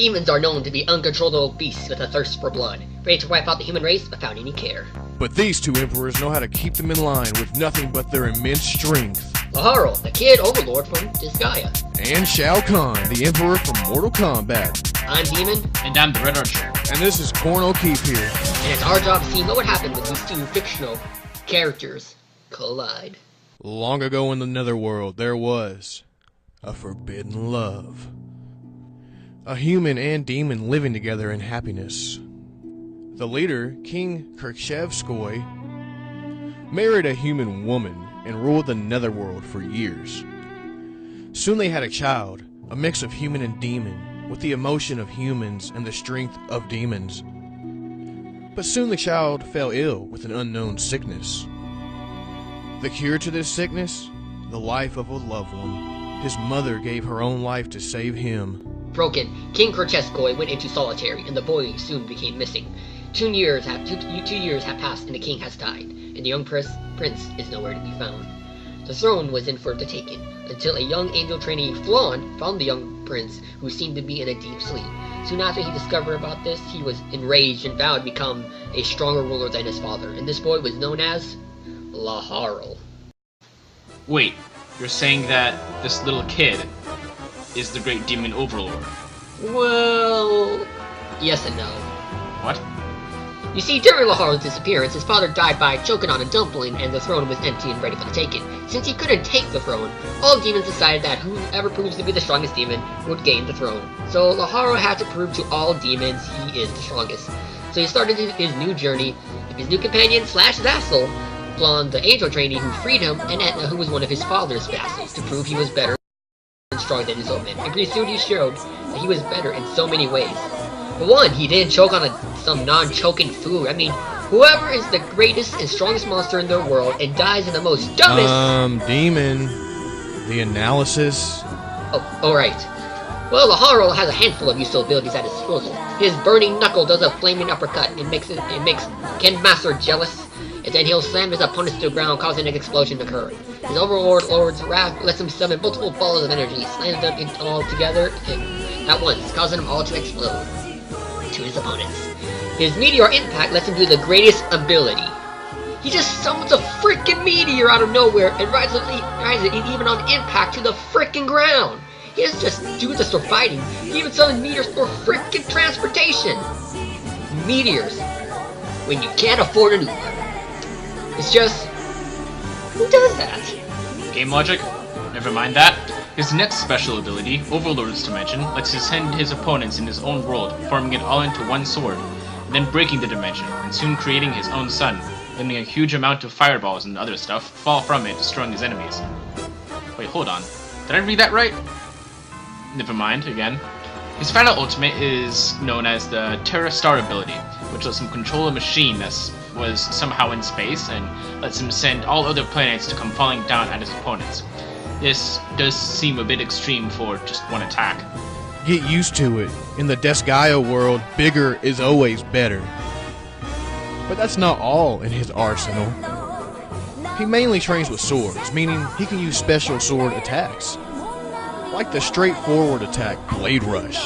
Demons are known to be uncontrollable beasts with a thirst for blood, ready to wipe out the human race without any care. But these two emperors know how to keep them in line with nothing but their immense strength. Laharl, the Kid Overlord from Disgaea. And Shao Kahn, the Emperor from Mortal Kombat. I'm Demon. And I'm the Red Archer. And this is Korn O'Keefe here. And it's our job to see what would happen when these two fictional characters collide. Long ago in the Netherworld, there was a forbidden love. A human and demon living together in happiness. The leader, King Kerchevskoy, married a human woman and ruled the Netherworld for years. Soon they had a child, a mix of human and demon, with the emotion of humans and the strength of demons. But soon the child fell ill with an unknown sickness. The cure to this sickness? The life of a loved one. His mother gave her own life to save him. Broken, King Kerchevskoy went into solitary, and the boy soon became missing. 2 years have passed, and the king has died, and the young prince is nowhere to be found. The throne was in for the taking, until a young angel trainee, Flan, found the young prince, who seemed to be in a deep sleep. Soon after he discovered about this, he was enraged and vowed to become a stronger ruler than his father, and this boy was known as Laharl. Wait, you're saying that this little kid is the great demon overlord? Well, yes and no. What? You see, during Laharl's disappearance, his father died by choking on a dumpling, and the throne was empty and ready for the taking. Since he couldn't take the throne, all demons decided that whoever proves to be the strongest demon would gain the throne. So Laharl had to prove to all demons he is the strongest. So he started his new journey with his new companion slash vassal, Flan, the angel trainee who freed him, and Etna, who was one of his father's vassals, to prove he was better and stronger than his own men. And pretty soon he showed that he was better in so many ways. For one, he didn't choke on some non-choking food. I mean, whoever is the greatest and strongest monster in the world and dies in the most dumbest... Demon. The analysis? Oh, alright. Well, Laharl has a handful of useful abilities at his disposal. His burning knuckle does a flaming uppercut. It makes Ken Master jealous, and then he'll slam his opponents to the ground, causing an explosion to occur. His Overlord's wrath lets him summon multiple balls of energy, slams them all together at once, causing them all to explode to his opponents. His meteor impact lets him do the greatest ability. He just summons a freaking meteor out of nowhere and rides it even on impact to the freaking ground. He doesn't just do this for fighting, he even summons meteors for freaking transportation. Meteors, when you can't afford an Uber. It's just, who does that? Game logic? Never mind that. His next special ability, Overlord's Dimension, lets him send his opponents in his own world, forming it all into one sword, and then breaking the dimension, and soon creating his own sun, letting a huge amount of fireballs and other stuff fall from it, destroying his enemies. Wait, hold on. Did I read that right? Never mind, again. His final ultimate is known as the Terra Star ability, which lets him control a machine that was somehow in space, and lets him send all other planets to come falling down at his opponents. This does seem a bit extreme for just one attack. Get used to it. In the Disgaea world, bigger is always better. But that's not all in his arsenal. He mainly trains with swords, meaning he can use special sword attacks. Like the straightforward attack, Blade Rush.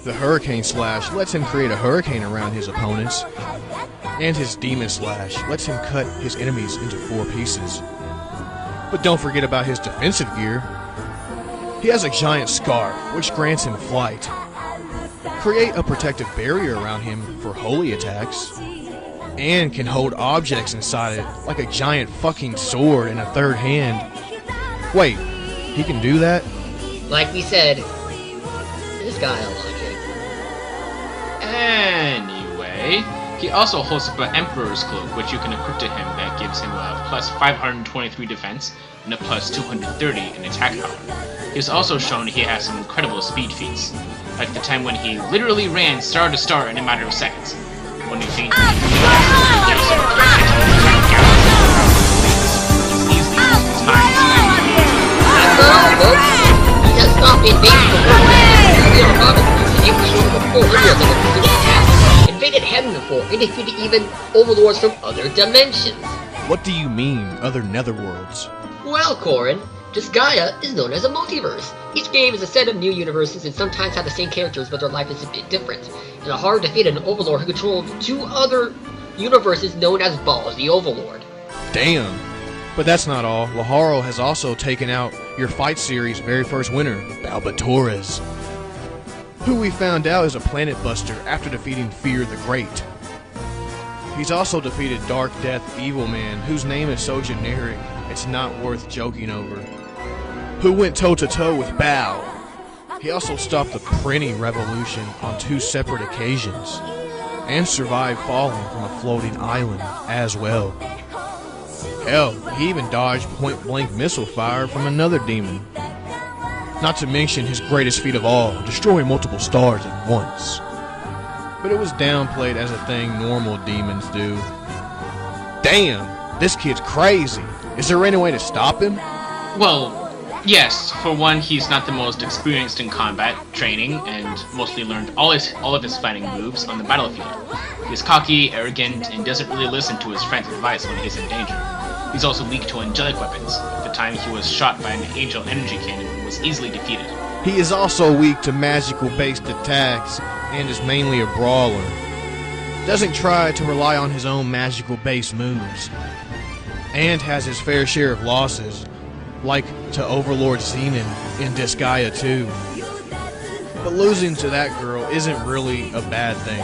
The Hurricane Slash lets him create a hurricane around his opponents. And his Demon Slash lets him cut his enemies into 4 pieces. But don't forget about his defensive gear. He has a giant scarf, which grants him flight. Create a protective barrier around him for holy attacks. And can hold objects inside it, like a giant fucking sword in a third hand. Wait, he can do that? Like we said, this guy a logic. Anyway, he also holds up an Emperor's Cloak, which you can equip to him that gives him a plus 523 defense and a plus 230 in attack power. He has also shown he has some incredible speed feats, like the time when he literally ran star to star in a matter of seconds. When he fainted, invaded heaven before, and defeated even overlords from other dimensions. What do you mean, other netherworlds? Well, Corin, Disgaea is known as a multiverse. Each game is a set of new universes and sometimes have the same characters, but their life is a bit different. And Laharl defeated an Overlord who controlled 2 other universes known as Balls, the Overlord. Damn. But that's not all. Laharl has also taken out your Fight Series' very first winner, Balbatores, who we found out is a planet buster after defeating Fear the Great. He's also defeated Dark Death Evil Man, whose name is so generic it's not worth joking over, who went toe-to-toe with Bao. He also stopped the printing revolution on 2 separate occasions, and survived falling from a floating island as well. Hell, he even dodged point-blank missile fire from another demon. Not to mention his greatest feat of all, destroying multiple stars at once. But it was downplayed as a thing normal demons do. Damn, this kid's crazy. Is there any way to stop him? Well, yes. For one, he's not the most experienced in combat training, and mostly learned all of his fighting moves on the battlefield. He's cocky, arrogant, and doesn't really listen to his friend's advice when he's in danger. He's also weak to angelic weapons. At the time, he was shot by an angel energy cannon and was easily defeated. He is also weak to magical-based attacks, and is mainly a brawler. Doesn't try to rely on his own magical-based moves, and has his fair share of losses, like to Overlord Zenon in Disgaea 2. But losing to that girl isn't really a bad thing.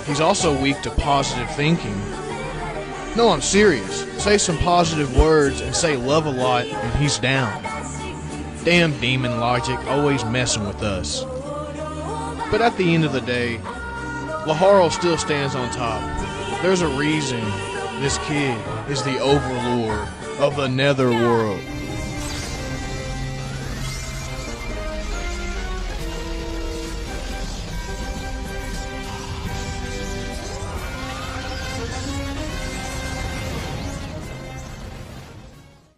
He's also weak to positive thinking. No, I'm serious. Say some positive words and say love a lot and he's down. Damn demon logic, always messing with us. But at the end of the day, Laharl still stands on top. There's a reason this kid is the Overlord of the Netherworld.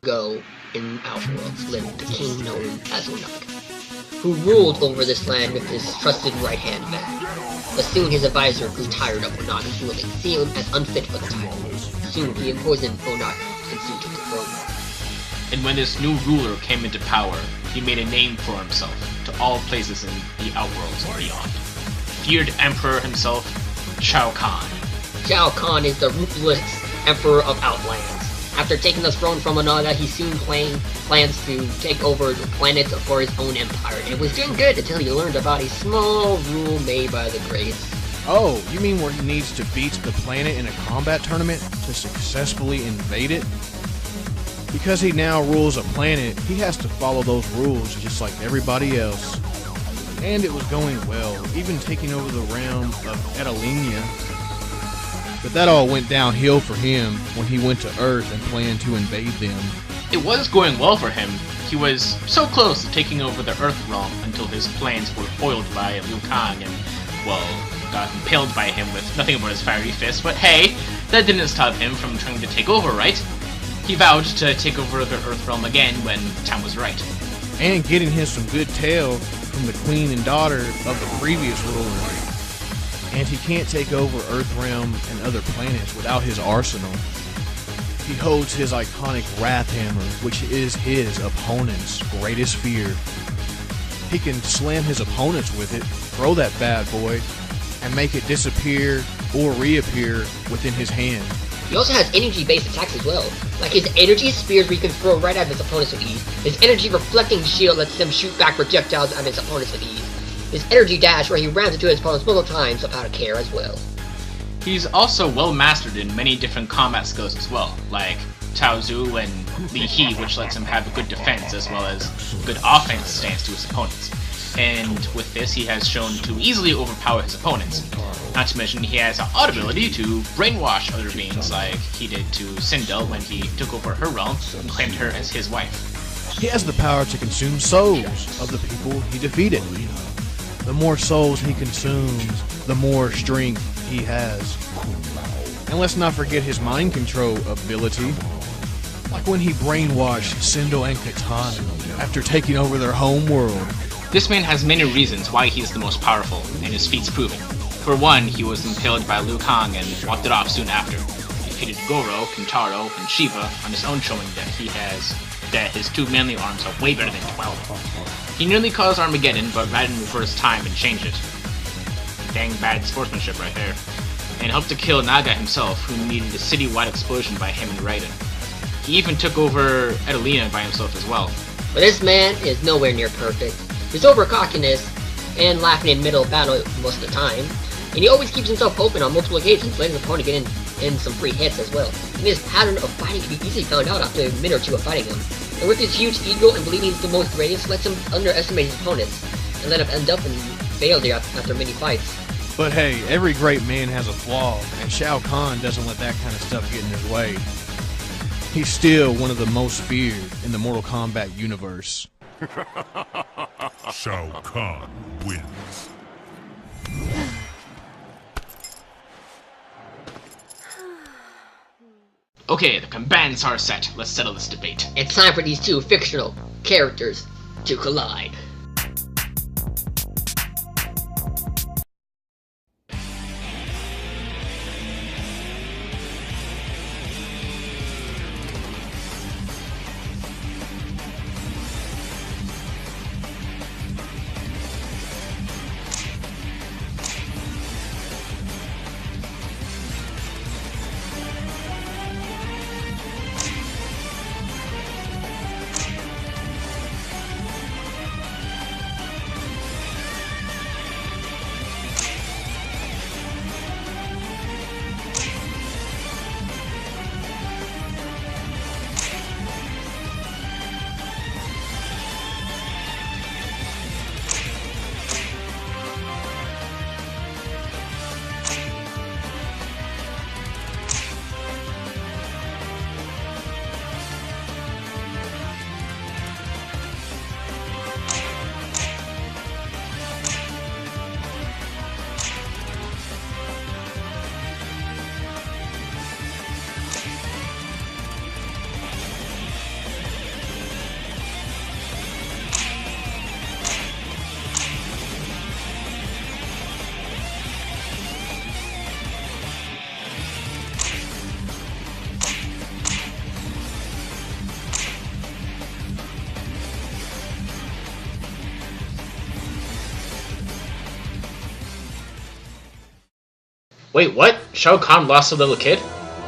Go in Outworlds lived the king known as Onak, who ruled over this land with his trusted right-hand man. But soon his advisor grew tired of Onak's ruling, seeing him as unfit for the title. Soon he imprisoned Onak and soon took the throne. And when this new ruler came into power, he made a name for himself to all places in the Outworlds and beyond. Feared Emperor himself, Shao Kahn. Shao Kahn is the ruthless Emperor of Outlands. After taking the throne from Onaga, he soon plans to take over the planet for his own empire. And it was doing good until he learned about a small rule made by the Greats. Oh, you mean where he needs to beat the planet in a combat tournament to successfully invade it? Because he now rules a planet, he has to follow those rules just like everybody else. And it was going well, even taking over the realm of Edelenia. But that all went downhill for him when he went to Earth and planned to invade them. It was going well for him. He was so close to taking over the Earth realm until his plans were foiled by Liu Kang and, well, got impaled by him with nothing but his fiery fist. But hey, that didn't stop him from trying to take over, right? He vowed to take over the Earth realm again when time was right. And getting him some good tail from the queen and daughter of the previous ruler. And he can't take over Earthrealm and other planets without his arsenal. He holds his iconic Wrath Hammer, which is his opponent's greatest fear. He can slam his opponents with it, throw that bad boy, and make it disappear or reappear within his hand. He also has energy-based attacks as well, like his energy spears where he can throw right at his opponents with ease. His energy reflecting shield lets him shoot back projectiles at his opponents with ease. His energy dash where he rams into his opponents multiple times without a care as well. He's also well mastered in many different combat skills as well, like Tao Zu and Li He, which lets him have a good defense as well as good offense stance to his opponents. And with this, he has shown to easily overpower his opponents. Not to mention, he has an odd ability to brainwash other beings like he did to Sindel when he took over her realm and claimed her as his wife. He has the power to consume souls of the people he defeated. The more souls he consumes, the more strength he has. And let's not forget his mind control ability. Like when he brainwashed Sindel and Katana after taking over their home world. This man has many reasons why he is the most powerful, and his feats prove it. For one, he was impaled by Liu Kang and walked it off soon after. He defeated Goro, Kintaro, and Shiva on his own, showing that he has that his 2 manly arms are way better than 12. He nearly caused Armageddon, but Raiden reversed time and changed it. Dang bad sportsmanship right there. And helped to kill Naga himself, who needed a citywide explosion by him and Raiden. He even took over Adelina by himself as well. But this man is nowhere near perfect. His overcockiness and laughing in middle of battle most of the time, and he always keeps himself open on multiple occasions, letting his opponent get in some free hits as well. And his pattern of fighting can be easily found out after a minute or two of fighting him. And with his huge ego and believing he's the most greatest, lets him underestimate his opponents, and let him end up in failure after many fights. But hey, every great man has a flaw, and Shao Kahn doesn't let that kind of stuff get in his way. He's still one of the most feared in the Mortal Kombat universe. Shao Kahn wins. Okay, the combatants are set. Let's settle this debate. It's time for these two fictional characters to collide. Wait, what? Shao Kahn lost to the little kid?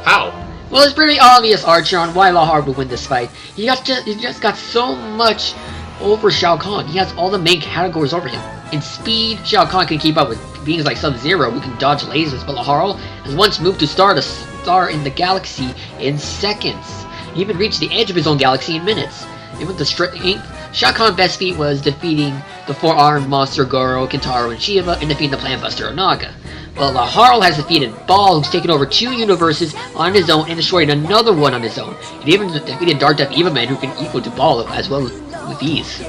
How? Well, it's pretty obvious, Archer, on why Laharl would win this fight. He just got so much over Shao Kahn. He has all the main categories over him. In speed, Shao Kahn can keep up with beings like Sub-Zero who can dodge lasers, but Laharl has once moved to the star in the galaxy in seconds. He even reached the edge of his own galaxy in minutes. Even with the strength, Shao Kahn's best feat was defeating the four-armed monster Goro, Kintaro, and Shiva, and defeating the Plant Buster Onaga. But Laharl has defeated Ball, who's taken over 2 universes on his own and destroyed another one on his own. He even defeated Dark Death Eva Man, who can equal to Ball as well with ease.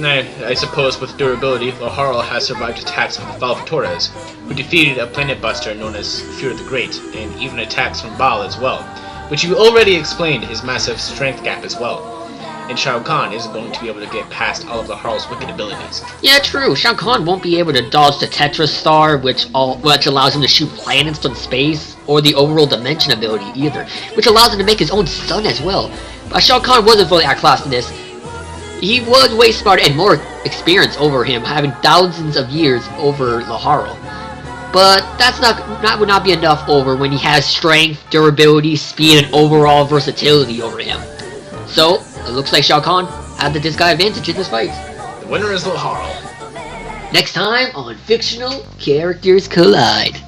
I suppose with durability, Laharl has survived attacks from Val Torres, who defeated a Planet Buster known as Fear the Great, and even attacks from Baal as well, which you already explained his massive strength gap as well. And Shao Kahn isn't going to be able to get past all of Laharl's wicked abilities. Yeah, true. Shao Kahn won't be able to dodge the Tetris Star, which allows him to shoot planets from space, or the Overall Dimension ability either, which allows him to make his own sun as well. But Shao Kahn wasn't fully outclassed in this. He was way smarter and more experienced over him, having thousands of years over Laharl. But that would not be enough over when he has strength, durability, speed, and overall versatility over him. So, it looks like Shao Kahn had the Disgaea advantage in this fight. The winner is Laharl. Next time on Fictional Characters Collide.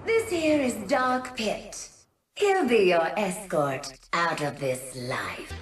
This here is Dark Pit. He'll be your escort out of this life.